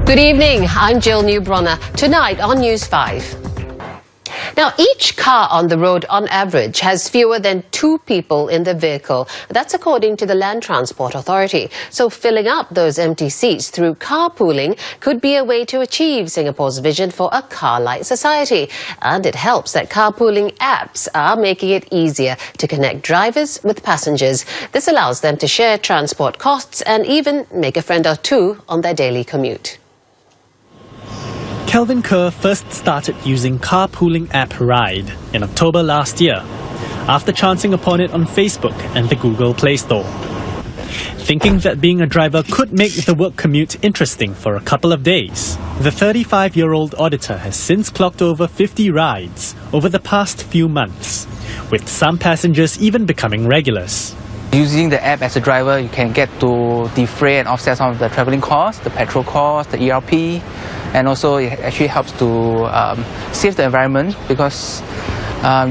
Good evening, I'm Jill Newbronner. Tonight on News 5. Now, each car on the road on average has fewer than 2 people in the vehicle. That's according to the Land Transport Authority. So filling up those empty seats through carpooling could be a way to achieve Singapore's vision for a car-light society. And it helps that carpooling apps are making it easier to connect drivers with passengers. This allows them to share transport costs and even make a friend or two on their daily commute. Kelvin Kerr first started using carpooling app Ryde in October last year, after chancing upon it on Facebook and the Google Play Store. Thinking that being a driver could make the work commute interesting for a couple of days, the 35-year-old auditor has since clocked over 50 rides over the past few months, with some passengers even becoming regulars. Using the app as a driver, you can get to defray and offset some of the travelling costs, the petrol costs, the ERP, and also it actually helps to save the environment because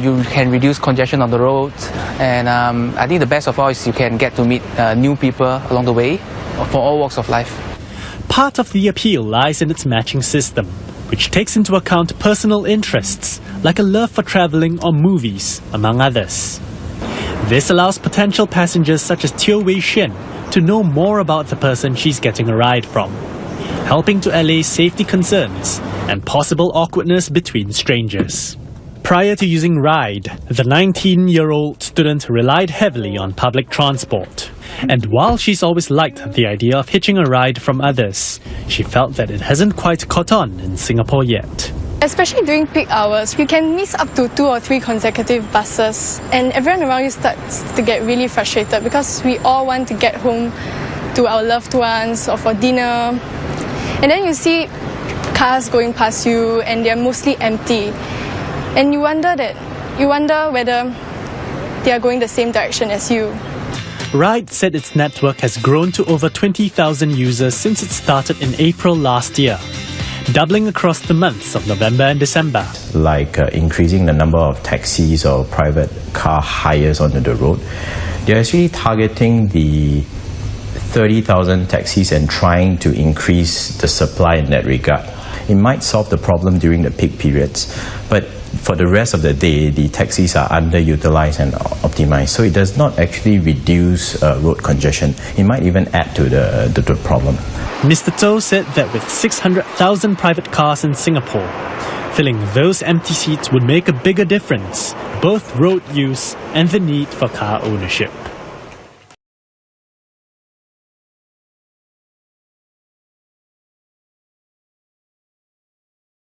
you can reduce congestion on the road. And I think the best of all is you can get to meet new people along the way for all walks of life. Part of the appeal lies in its matching system, which takes into account personal interests like a love for travelling or movies, among others. This allows potential passengers such as Teo Wei Shen to know more about the person she's getting a ride from, helping to allay safety concerns and possible awkwardness between strangers. Prior to using Ryde, the 19-year-old student relied heavily on public transport. And while she's always liked the idea of hitching a ride from others, she felt that it hasn't quite caught on in Singapore yet. Especially during peak hours, you can miss up to 2 or 3 consecutive buses, and everyone around you starts to get really frustrated because we all want to get home to our loved ones or for dinner. And then you see cars going past you and they're mostly empty. And you wonder whether they are going the same direction as you. Ryde said its network has grown to over 20,000 users since it started in April last year, doubling across the months of November and December. Like increasing the number of taxis or private car hires onto the road, they're actually targeting the 30,000 taxis and trying to increase the supply in that regard. It might solve the problem during the peak periods, but for the rest of the day, the taxis are underutilized and optimized, so it does not actually reduce road congestion. It might even add to the problem. Mr. Toh said that with 600,000 private cars in Singapore, filling those empty seats would make a bigger difference, both road use and the need for car ownership.